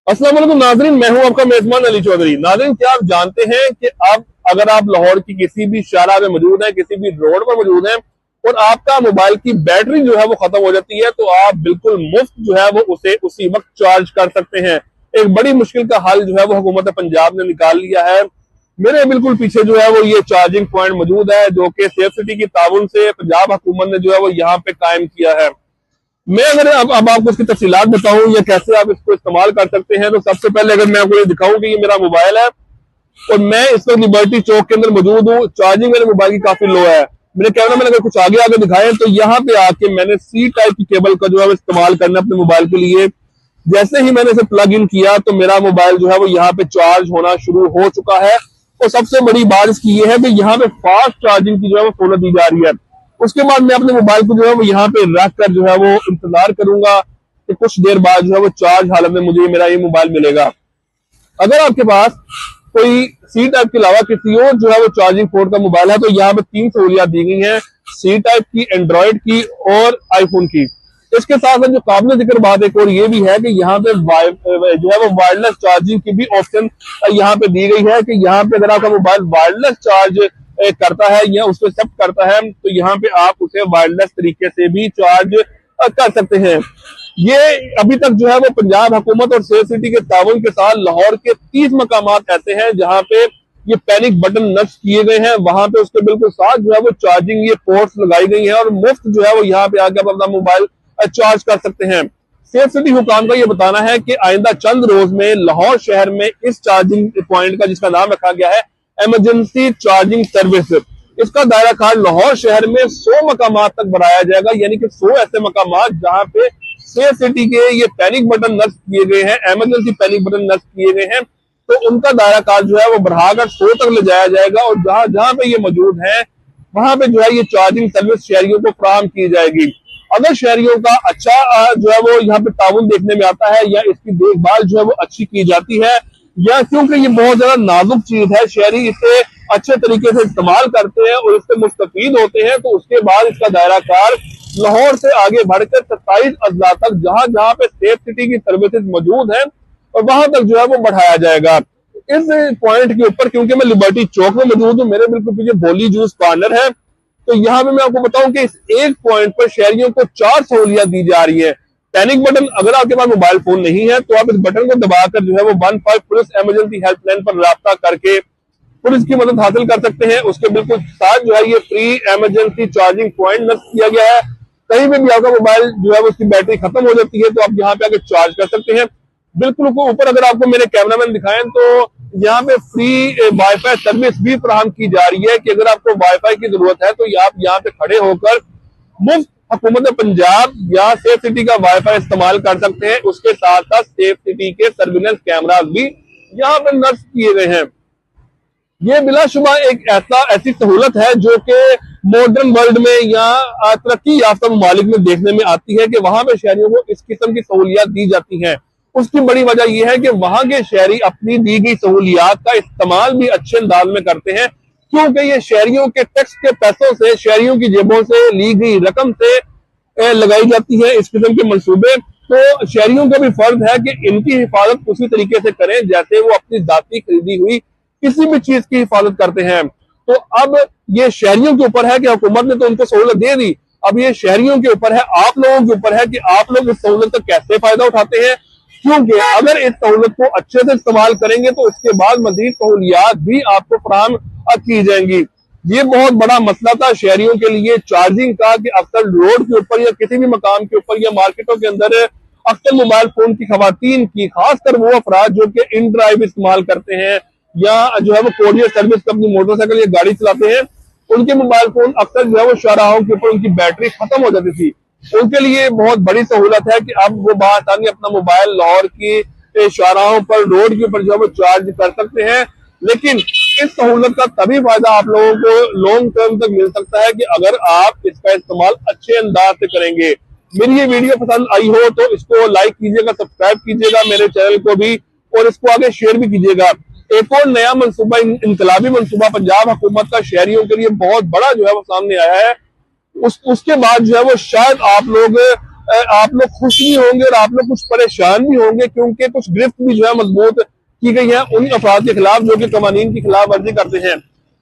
अस्सलाम वालेकुम नाज़रीन, मैं हूं आपका मेजबान अली चौधरी। नाज़रीन, क्या आप जानते हैं कि अब अगर आप लाहौर की किसी भी शारा में मौजूद हैं, किसी भी रोड पर मौजूद हैं और आपका मोबाइल की बैटरी जो है वो खत्म हो जाती है, तो आप बिल्कुल मुफ्त जो है वो उसे उसी वक्त चार्ज कर सकते हैं। एक बड़ी मुश्किल का हल जो है वो हुकूमत पंजाब ने निकाल लिया है। मेरे बिल्कुल पीछे जो है वो ये चार्जिंग पॉइंट मौजूद है, जो कि सेफ सिटी की ताउन से पंजाब हुकूमत ने जो है वो यहाँ पे कायम किया है। मैं अगर अब आपको इसकी तफसीलात बताऊं या कैसे आप इसको इस्तेमाल कर सकते हैं, तो सबसे पहले अगर मैं आपको ये दिखाऊं कि ये मेरा मोबाइल है और मैं इस वक्त लिबर्टी चौक के अंदर मौजूद हूँ। चार्जिंग मेरे मोबाइल की काफी लो है। मेरे कैमरा मैन अगर कुछ आगे आगे दिखाएं तो यहाँ पे आके मैंने सी टाइप की केबल का जो है इस्तेमाल करना है अपने मोबाइल के लिए। जैसे ही मैंने इसे प्लग इन किया तो मेरा मोबाइल जो है वो यहाँ पे चार्ज होना शुरू हो चुका है। और सबसे बड़ी बात इसकी ये है कि यहाँ पे फास्ट चार्जिंग की जो है वो सहूलत दी जा रही है। उसके बाद मैं अपने मोबाइल को जो है वो यहाँ पे रख कर जो है वो इंतजार करूंगा कि कुछ देर बाद जो है वो चार्ज हालत में मुझे मेरा ये मोबाइल मिलेगा। अगर आपके पास कोई सी टाइप के अलावा किसी और जो है वो चार्जिंग पोर्ट का मोबाइल है, तो यहाँ पे 3 सहूलियात दी गई हैं, सी टाइप की, एंड्रॉइड की और आईफोन की। इसके साथ साथ जो काबिल जिक्र बात एक और ये भी है कि यहाँ पे जो है वो वायरलेस चार्जिंग की भी ऑप्शन यहाँ पे दी गई है कि यहाँ पे अगर आपका मोबाइल वायरलेस चार्ज करता है या उसको एक्सेप्ट करता है, तो यहाँ पे आप उसे वायरलेस तरीके से भी चार्ज कर सकते हैं। ये अभी तक जो है वो पंजाब हुकूमत और सेफ सिटी के ताउन के साथ लाहौर के 30 मकामात ऐसे हैं जहां पे ये पैनिक बटन नस्ब किए गए हैं। वहां पे उसके बिल्कुल साथ जो है वो चार्जिंग ये पोर्ट्स लगाई गई हैं और मुफ्त जो है वो यहाँ पे आके आप अपना मोबाइल चार्ज कर सकते हैं। सेफ सिटी हुकाम का ये बताना है कि आइंदा चंद रोज में लाहौर शहर में इस चार्जिंग पॉइंट का, जिसका नाम रखा गया है इमरजेंसी चार्जिंग सर्विस, इसका दायरा कार लाहौर शहर में 100 मकामात तक बढ़ाया जाएगा। यानी कि 100 ऐसे मकामात जहां पे सेफ सिटी के ये पैनिक बटन नस्ब किए गए हैं, इमरजेंसी पैनिक बटन नस्ब किए गए हैं, तो उनका दायरा कार जो है वो बढ़ाकर 100 तक ले जाया जाएगा। और जहां जहां पे ये मौजूद है वहां पे जो है ये चार्जिंग सर्विस शहरियों को फराहम की जाएगी। अगर शहरियों का अच्छा जो है वो यहाँ पे ताउन देखने में आता है या इसकी देखभाल जो है वो अच्छी की जाती है, या क्योंकि ये बहुत ज्यादा नाजुक चीज है, शहरी इसे अच्छे तरीके से इस्तेमाल करते हैं और इससे मुस्तफीद होते हैं, तो उसके बाद इसका दायरा कार लाहौर से आगे बढ़कर 27 अजला तक जहां जहां पे सेफ सिटी की सर्विसेज मौजूद हैं और वहां तक जो है वो बढ़ाया जाएगा। इस पॉइंट के ऊपर क्योंकि मैं लिबर्टी चौक में मौजूद हूँ, मेरे बिल्कुल पीछे भोली जूस पार्लर है, तो यहाँ पे मैं आपको बताऊं कि इस एक पॉइंट पर शहरियों को 4 सहूलियत दी जा रही है। पैनिक बटन, अगर आपके पास मोबाइल फोन नहीं है तो आप इस बटन को दबाकर जो है वो 15 पुलिस इमरजेंसी हेल्पलाइन पर राब्ता करके पुलिस की मदद हासिल कर सकते हैं। उसके बिल्कुल साथ जो है ये फ्री इमरजेंसी चार्जिंग पॉइंट नस्ब किया गया है। कहीं पे भी आपका मोबाइल जो है उसकी बैटरी खत्म हो जाती है तो आप यहाँ पे आके चार्ज कर सकते हैं। बिल्कुल ऊपर अगर आपको मेरे कैमरामैन दिखाएं तो यहाँ पे फ्री वाईफाई सर्विस भी फराहम की जा रही है कि अगर आपको वाईफाई की जरूरत है तो आप यहाँ पे खड़े होकर मुफ्त हुकूमत पंजाब या सेफ सिटी का वाईफाई इस्तेमाल कर सकते हैं। उसके साथ साथ सेफ सिटी के सर्विलेंस कैमरा भी यहाँ पे नस्ब किए गए हैं। ये बिलाशुबा एक ऐसी सहूलत है जो कि मॉडर्न वर्ल्ड में या तरक्की याफ्ता ममालिक में देखने में आती है कि वहां पे शहरियों को इस किस्म की सहूलियात दी जाती हैं। उसकी बड़ी वजह यह है कि वहां के शहरी अपनी दी गई सहूलियात का इस्तेमाल भी अच्छे अंदाज में करते हैं, क्योंकि ये शहरियों के टैक्स के पैसों से, शहरियों की जेबों से ली गई रकम से लगाई जाती है इस किस्म के मंसूबे। तो शहरियों का भी फर्ज है कि इनकी हिफाजत उसी तरीके से करें जैसे वो अपनी जाती खरीदी हुई किसी भी चीज की हिफाजत करते हैं। तो अब ये शहरियों के ऊपर है कि हुकूमत ने तो उनको सहूलत दे दी, अब ये शहरियों के ऊपर है, आप लोगों के ऊपर है कि आप लोग इस सहूलत का कैसे फायदा उठाते हैं। क्योंकि अगर इस सहूलत को अच्छे से इस्तेमाल करेंगे तो उसके बाद मजीद सहूलियात भी आपको फराहम की जाएंगी। ये बहुत बड़ा मसला था शहरियों के लिए चार्जिंग का कि अक्सर रोड के ऊपर या किसी भी मकाम के ऊपर या मार्केटों के अंदर अक्सर मोबाइल फोन की खवातीन की, खासकर वो अफराद जो कि इन ड्राइव इस्तेमाल करते हैं या जो है वो कोरियर सर्विस का अपनी मोटरसाइकिल या गाड़ी चलाते हैं, उनके मोबाइल फोन अक्सर जो है वो शाहराहों के ऊपर उनकी बैटरी खत्म हो जाती थी। उनके लिए बहुत बड़ी सहूलत है कि अब वो बासानी अपना मोबाइल लाहौर की शाहराहों पर, रोड के ऊपर जो है वो चार्ज कर सकते हैं। लेकिन इस सहूलत का तभी फायदा आप लोगों को लॉन्ग टर्म तक मिल सकता है कि अगर आप इसका इस्तेमाल अच्छे अंदाज से करेंगे। मेरी ये वीडियो पसंद आई हो तो इसको लाइक कीजिएगा, सब्सक्राइब कीजिएगा मेरे चैनल को भी, और इसको आगे शेयर भी कीजिएगा। एक और नया मंसूबा, इनकलाबी मंसूबा पंजाब हुकूमत का शहरियों के लिए बहुत बड़ा जो है वो सामने आया है। उसके बाद जो है वो शायद आप लोग आप लोग खुश भी होंगे और आप लोग कुछ परेशान भी होंगे, क्योंकि कुछ गिरफ्त भी जो है मजबूत की गई है उन अफराद के खिलाफ जो कि कवानीन की खिलाफ वर्जी करते हैं।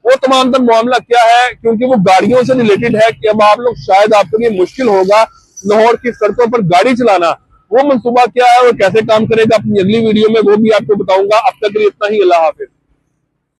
वो तमाम तर मामला क्या है, क्योंकि वो गाड़ियों से रिलेटेड है कि अब आप लोग शायद आपके लिए मुश्किल होगा लाहौर की सड़कों पर गाड़ी चलाना। वो मनसूबा क्या है और कैसे काम करेगा अपनी अगली वीडियो में वो भी आपको बताऊंगा। अब तक के लिए इतना ही, अल्लाह हाफिज।